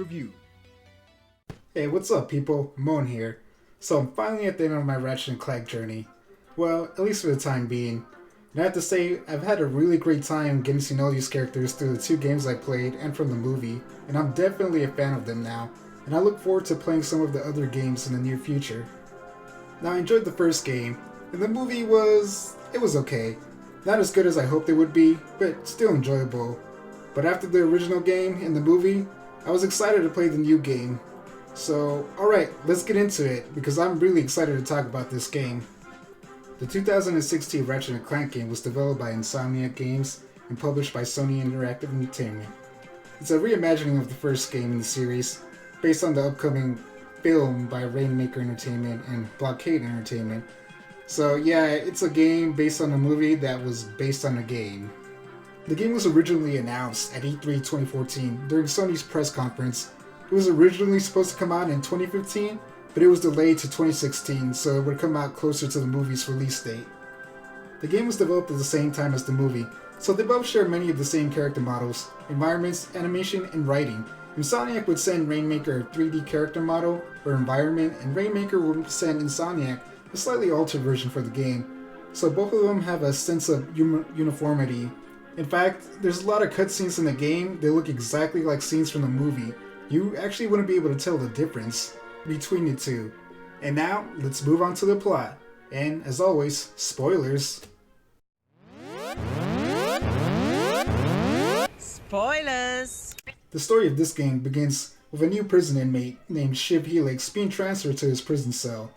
review. Hey, what's up, people? Moan here. So I'm finally at the end of my Ratchet and Clank journey. Well, at least for the time being. And I have to say, I've had a really great time getting to know these characters through the two games I played and from the movie, and I'm definitely a fan of them now, and I look forward to playing some of the other games in the near future. Now, I enjoyed the first game, and the movie was okay. Not as good as I hoped it would be, but still enjoyable. But after the original game and the movie, I was excited to play the new game. So, alright, let's get into it, because I'm really excited to talk about this game. The 2016 Ratchet and Clank game was developed by Insomniac Games and published by Sony Interactive Entertainment. It's a reimagining of the first game in the series, based on the upcoming film by Rainmaker Entertainment and Blockade Entertainment. So yeah, it's a game based on a movie that was based on a game. The game was originally announced at E3 2014 during Sony's press conference. It was originally supposed to come out in 2015, but it was delayed to 2016 so it would come out closer to the movie's release date. The game was developed at the same time as the movie, so they both share many of the same character models, environments, animation, and writing. Insomniac would send Rainmaker a 3D character model or environment, and Rainmaker would send Insomniac a slightly altered version for the game. So both of them have a sense of uniformity. In fact, there's a lot of cutscenes in the game that look exactly like scenes from the movie. You actually wouldn't be able to tell the difference between the two. And now, let's move on to the plot. And, as always, spoilers. Spoilers! The story of this game begins with a new prison inmate named Shiv Helix being transferred to his prison cell.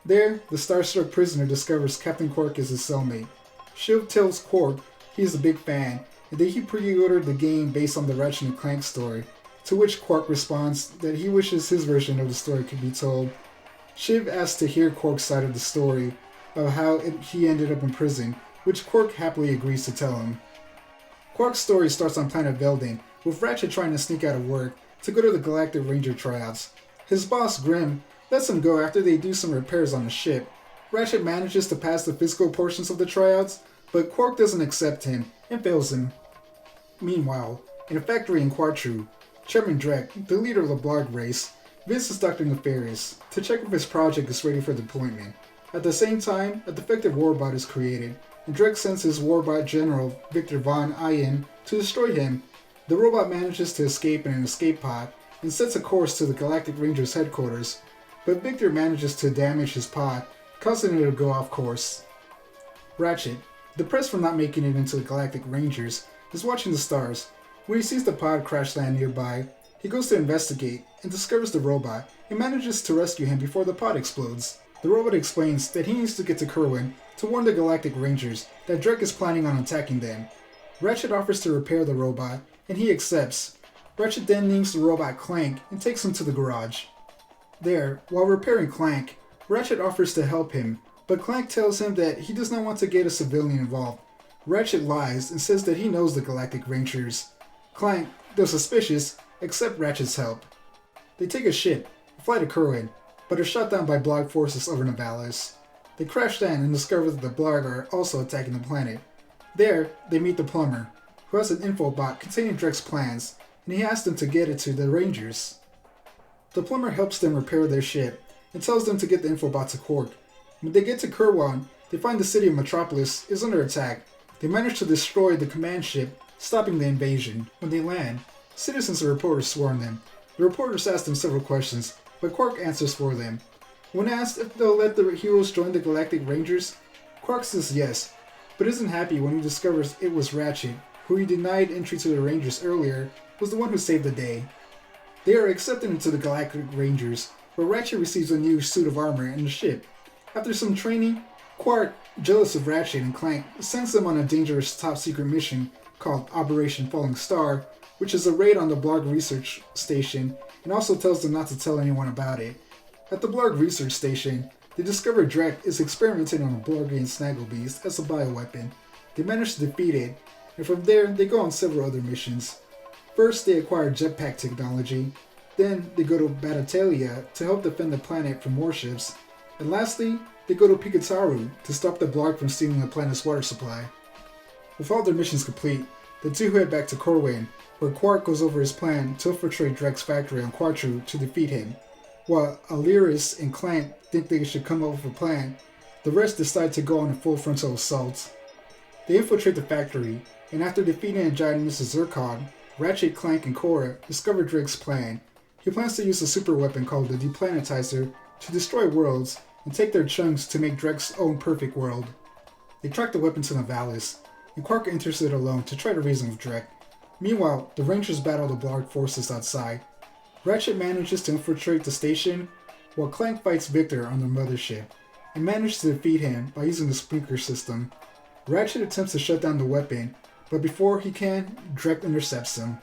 There, the starstruck prisoner discovers Captain Quark is his cellmate. Shiv tells Quark he is a big fan and that he pre-ordered the game based on the Ratchet and Clank story, to which Quark responds that he wishes his version of the story could be told. Shiv asks to hear Quark's side of the story, of how he ended up in prison, which Quark happily agrees to tell him. Quark's story starts on planet Veldin, with Ratchet trying to sneak out of work to go to the Galactic Ranger tryouts. His boss, Grim, lets him go after they do some repairs on the ship. Ratchet manages to pass the physical portions of the tryouts, but Quark doesn't accept him and fails him. Meanwhile, in a factory in Quartru, Chairman Drek, the leader of the Blarg race, visits Dr. Nefarious to check if his project is ready for deployment. At the same time, a defective warbot is created, and Drek sends his warbot general, Victor von Ayen, to destroy him. The robot manages to escape in an escape pod and sets a course to the Galactic Rangers headquarters, but Victor manages to damage his pod, causing it to go off course. Ratchet, depressed from not making it into the Galactic Rangers, is watching the stars. When he sees the pod crash land nearby, he goes to investigate and discovers the robot and manages to rescue him before the pod explodes. The robot explains that he needs to get to Kerwin to warn the Galactic Rangers that Drek is planning on attacking them. Ratchet offers to repair the robot, and he accepts. Ratchet then names the robot Clank and takes him to the garage. There, while repairing Clank, Ratchet offers to help him, but Clank tells him that he does not want to get a civilian involved. Ratchet lies and says that he knows the Galactic Rangers. Clank, though suspicious, accepts Ratchet's help. They take a ship and fly to Kerwin, but are shot down by Blarg forces over Navalis. They crash down and discover that the Blarg are also attacking the planet. There, they meet the plumber, who has an info bot containing Drek's plans, and he asks them to get it to the Rangers. The plumber helps them repair their ship and tells them to get the infobot to Quark. When they get to Kerwan, they find the city of Metropolis is under attack. They manage to destroy the command ship, stopping the invasion. When they land, citizens and reporters swarm them. The reporters ask them several questions, but Quark answers for them. When asked if they'll let the heroes join the Galactic Rangers, Quark says yes, but isn't happy when he discovers it was Ratchet, who he denied entry to the Rangers earlier, was the one who saved the day. They are accepted into the Galactic Rangers, where Ratchet receives a new suit of armor and a ship. After some training, Quark, jealous of Ratchet and Clank, sends them on a dangerous top-secret mission called Operation Falling Star, which is a raid on the Blarg research station, and also tells them not to tell anyone about it. At the Blarg research station, they discover Drek is experimenting on a Blargian Snagglebeast as a bioweapon. They manage to defeat it, and from there they go on several other missions. First, they acquire jetpack technology, then they go to Batatalia to help defend the planet from warships, and lastly, they go to Pikataru to stop the Blarg from stealing the planet's water supply. With all their missions complete, the two head back to Corwin, where Quark goes over his plan to infiltrate Drek's factory on Quartu to defeat him. While Aliris and Clank think they should come up with a plan, the rest decide to go on a full frontal assault. They infiltrate the factory, and after defeating Andromeda Zircon, Ratchet, Clank, and Korra discover Drek's plan. He plans to use a super weapon called the Deplanetizer to destroy worlds and take their chunks to make Drek's own perfect world. They track the weapon to Novalis, and Quark enters it alone to try to reason with Drek. Meanwhile, the Rangers battle the Blarg forces outside. Ratchet manages to infiltrate the station, while Clank fights Victor on the mothership, and manages to defeat him by using the sprinkler system. Ratchet attempts to shut down the weapon, but before he can, Drek intercepts him.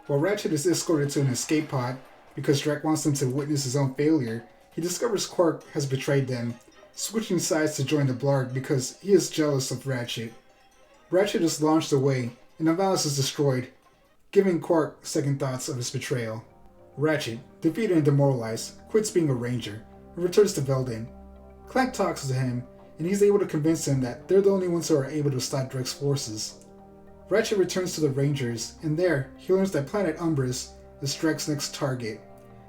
While Ratchet is escorted to an escape pod because Drek wants him to witness his own failure, he discovers Quark has betrayed them, switching sides to join the Blarg because he is jealous of Ratchet. Ratchet is launched away, and Novalis is destroyed, giving Quark second thoughts of his betrayal. Ratchet, defeated and demoralized, quits being a ranger and returns to Veldin. Clank talks to him, and he's able to convince him that they're the only ones who are able to stop Drek's forces. Ratchet returns to the Rangers, and there he learns that Planet Umbris is Drek's next target,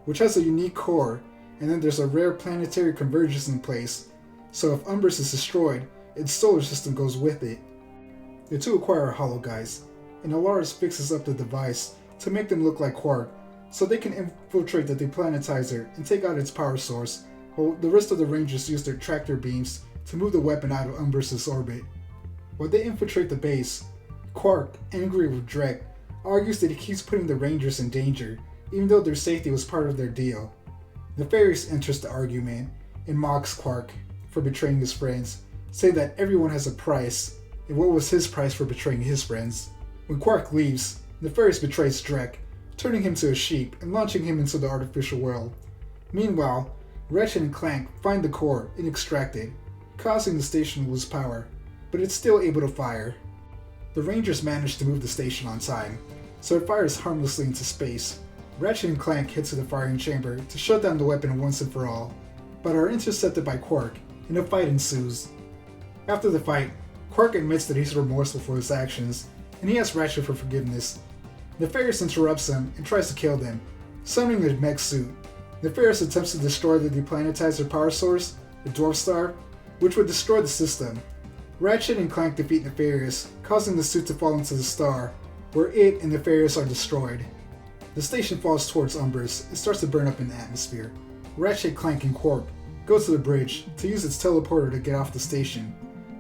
which has a unique core, and then there's a rare planetary convergence in place, so if Umbris is destroyed, its solar system goes with it. The two acquire a hologuise, and Alaris fixes up the device to make them look like Quark, so they can infiltrate the Deplanetizer and take out its power source, while the rest of the Rangers use their tractor beams to move the weapon out of Umbris' orbit. While they infiltrate the base, Quark, angry with Drek, argues that he keeps putting the Rangers in danger, even though their safety was part of their deal. Nefarious enters the argument and mocks Quark for betraying his friends, saying that everyone has a price, and what was his price for betraying his friends? When Quark leaves, Nefarious betrays Drek, turning him to a sheep and launching him into the artificial world. Meanwhile, Ratchet and Clank find the core and extract it, causing the station to lose power, but it's still able to fire. The Rangers manage to move the station on time, so it fires harmlessly into space. Ratchet and Clank head to the firing chamber to shut down the weapon once and for all, but are intercepted by Quark, and a fight ensues. After the fight, Quark admits that he's remorseful for his actions, and he asks Ratchet for forgiveness. Nefarious interrupts him and tries to kill them, summoning a mech suit. Nefarious attempts to destroy the Deplanetizer power source, the Dwarf Star, which would destroy the system. Ratchet and Clank defeat Nefarious, causing the suit to fall into the star, where it and Nefarious are destroyed. The station falls towards Umbris and starts to burn up in the atmosphere. Ratchet, Clank, and Quark go to the bridge to use its teleporter to get off the station,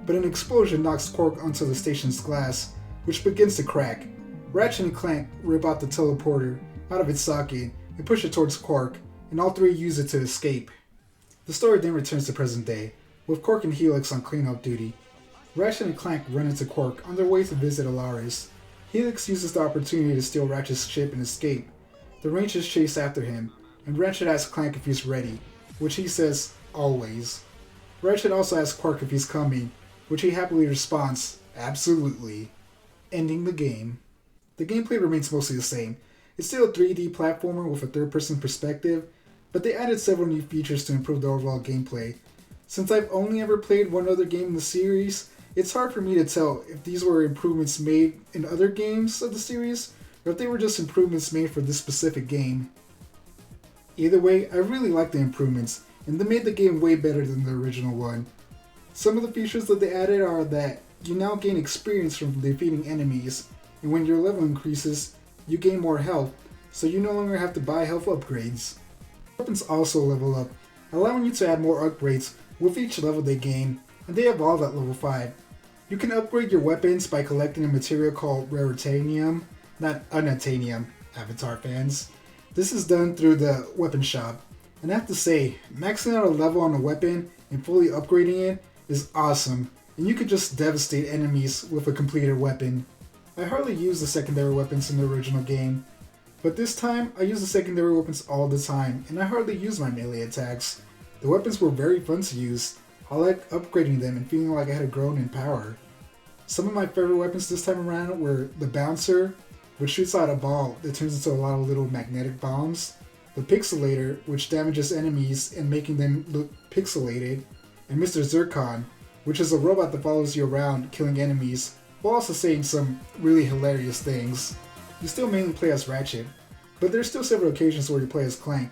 but an explosion knocks Quark onto the station's glass, which begins to crack. Ratchet and Clank rip out the teleporter out of its socket and push it towards Quark, and all three use it to escape. The story then returns to present day, with Quark and Helix on cleanup duty. Ratchet and Clank run into Quark on their way to visit Alaris. Helix uses the opportunity to steal Ratchet's ship and escape. The Rangers chase after him, and Ratchet asks Clank if he's ready, which he says, always. Ratchet also asks Quark if he's coming, which he happily responds, absolutely, ending the game. The gameplay remains mostly the same. It's still a 3D platformer with a third-person perspective, but they added several new features to improve the overall gameplay. Since I've only ever played one other game in the series, it's hard for me to tell if these were improvements made in other games of the series, or if they were just improvements made for this specific game. Either way, I really like the improvements, and they made the game way better than the original one. Some of the features that they added are that you now gain experience from defeating enemies, and when your level increases, you gain more health, so you no longer have to buy health upgrades. Weapons also level up, allowing you to add more upgrades with each level they gain, and they evolve at level 5. You can upgrade your weapons by collecting a material called Raritanium, not Unatanium, Avatar fans. This is done through the weapon shop, and I have to say, maxing out a level on a weapon and fully upgrading it is awesome, and you could just devastate enemies with a completed weapon. I hardly use the secondary weapons in the original game, but this time I use the secondary weapons all the time, and I hardly use my melee attacks. The weapons were very fun to use. I like upgrading them and feeling like I had grown in power. Some of my favorite weapons this time around were the Bouncer, which shoots out a ball that turns into a lot of little magnetic bombs, the Pixelator, which damages enemies and making them look pixelated, and Mr. Zircon, which is a robot that follows you around killing enemies, while also saying some really hilarious things. you still mainly play as Ratchet, but there's still several occasions where you play as Clank.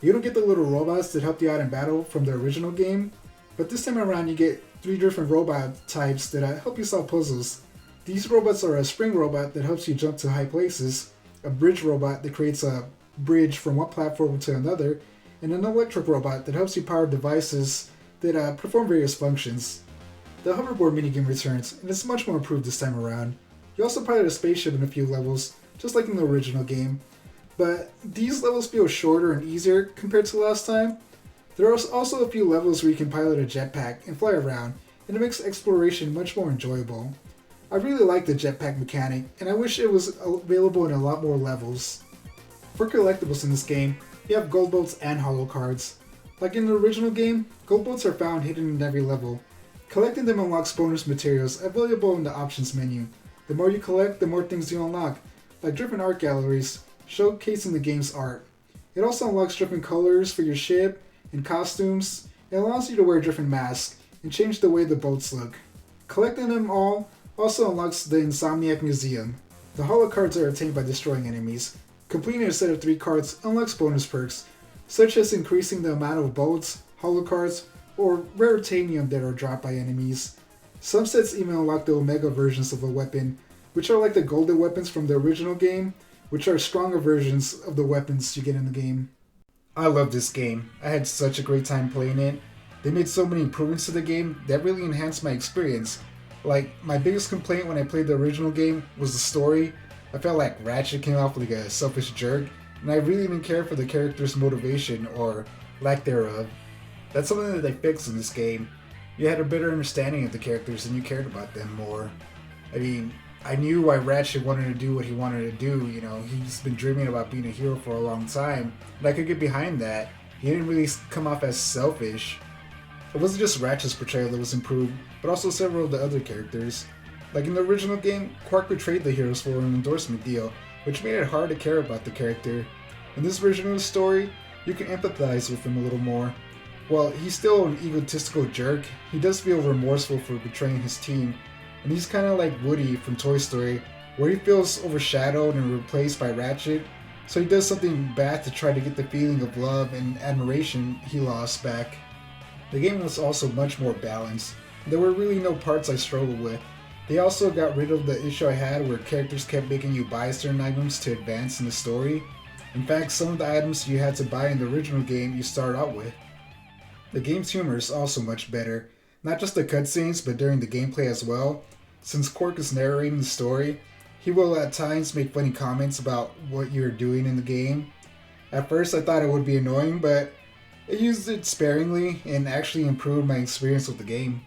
You don't get the little robots that helped you out in battle from the original game, but this time around you get 3 different robot types that help you solve puzzles. These robots are a spring robot that helps you jump to high places, a bridge robot that creates a bridge from one platform to another, and an electric robot that helps you power devices that perform various functions. The hoverboard minigame returns, and it's much more improved this time around. You also pilot a spaceship in a few levels, just like in the original game, but these levels feel shorter and easier compared to last time. There are also a few levels where you can pilot a jetpack and fly around, and it makes exploration much more enjoyable. I really like the jetpack mechanic, and I wish it was available in a lot more levels. For collectibles in this game, you have gold bolts and holo cards. Like in the original game, gold bolts are found hidden in every level. Collecting them unlocks bonus materials available in the options menu. The more you collect, the more things you unlock, like different art galleries, showcasing the game's art. It also unlocks different colors for your ship and costumes, and allows you to wear different masks and change the way the boats look. Collecting them all also unlocks the Insomniac Museum. The holo cards are obtained by destroying enemies. Completing a set of 3 cards unlocks bonus perks, such as increasing the amount of bolts, holo cards, or rare titanium that are dropped by enemies. Some sets even unlock the Omega versions of a weapon, which are like the golden weapons from the original game, which are stronger versions of the weapons you get in the game. I love this game. I had such a great time playing it. They made so many improvements to the game that really enhanced my experience. Like, my biggest complaint when I played the original game was the story. I felt like Ratchet came off like a selfish jerk, and I really didn't care for the character's motivation or lack thereof. That's something that they fixed in this game. You had a better understanding of the characters and you cared about them more. I mean, I knew why Ratchet wanted to do what he wanted to do, you know, he's been dreaming about being a hero for a long time, and I could get behind that. He didn't really come off as selfish. It wasn't just Ratchet's portrayal that was improved, but also several of the other characters. Like in the original game, Quark betrayed the heroes for an endorsement deal, which made it hard to care about the character. In this version of the story, you can empathize with him a little more. While he's still an egotistical jerk, he does feel remorseful for betraying his team, and he's kind of like Woody from Toy Story, where he feels overshadowed and replaced by Ratchet, so he does something bad to try to get the feeling of love and admiration he lost back. The game was also much more balanced. There were really no parts I struggled with. They also got rid of the issue I had where characters kept making you buy certain items to advance in the story. In fact, some of the items you had to buy in the original game you start out with. The game's humor is also much better, not just the cutscenes but during the gameplay as well. Since Quark is narrating the story, he will at times make funny comments about what you're doing in the game. At first I thought it would be annoying, but I used it sparingly and actually improved my experience with the game.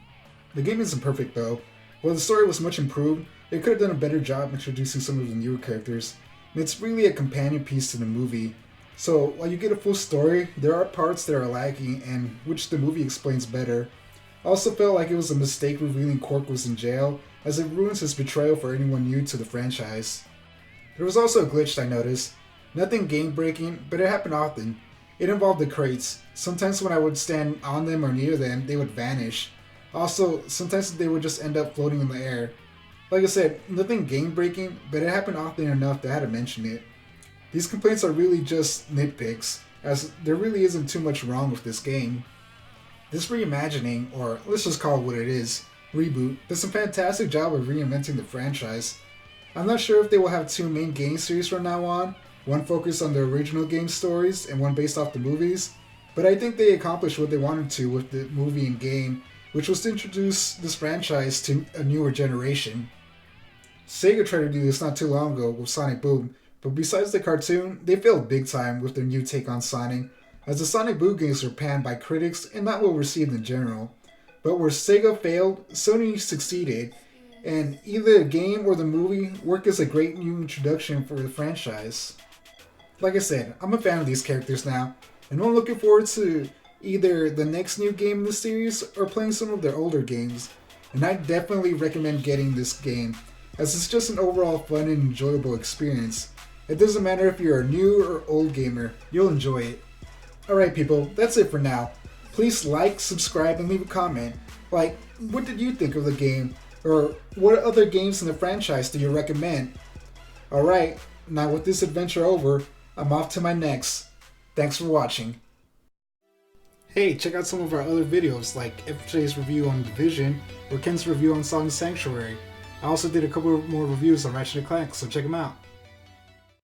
The game isn't perfect though. While the story was much improved, they could have done a better job introducing some of the newer characters, and it's really a companion piece to the movie. So while you get a full story, there are parts that are lacking and which the movie explains better. I also felt like it was a mistake revealing Quark was in jail, as it ruins his betrayal for anyone new to the franchise. There was also a glitch I noticed. Nothing game breaking, but it happened often. It involved the crates. Sometimes when I would stand on them or near them, they would vanish. Also, sometimes they would just end up floating in the air. Like I said, nothing game breaking, but it happened often enough that I had to mention it. These complaints are really just nitpicks, as there really isn't too much wrong with this game. This reimagining, or let's just call it what it is, reboot, does a fantastic job of reinventing the franchise. I'm not sure if they will have 2 main game series from now on, one focused on the original game stories and one based off the movies, but I think they accomplished what they wanted to with the movie and game, which was to introduce this franchise to a newer generation. Sega tried to do this not too long ago with Sonic Boom, but besides the cartoon, they failed big time with their new take on Sonic, as the Sonic Boom games were panned by critics and not well received in general. But where Sega failed, Sony succeeded, and either the game or the movie worked as a great new introduction for the franchise. Like I said, I'm a fan of these characters now, and I'm looking forward to either the next new game in the series or playing some of their older games, and I definitely recommend getting this game, as it's just an overall fun and enjoyable experience. It doesn't matter if you're a new or old gamer, you'll enjoy it. Alright people, that's it for now. Please like, subscribe, and leave a comment. Like, what did you think of the game? Or what other games in the franchise do you recommend? Alright, Now with this adventure over, I'm off to my next. Thanks for watching. Hey, check out some of our other videos like FJ's review on Division or Ken's review on Song Sanctuary. I also did a couple more reviews on Ratchet and Clank, so check them out.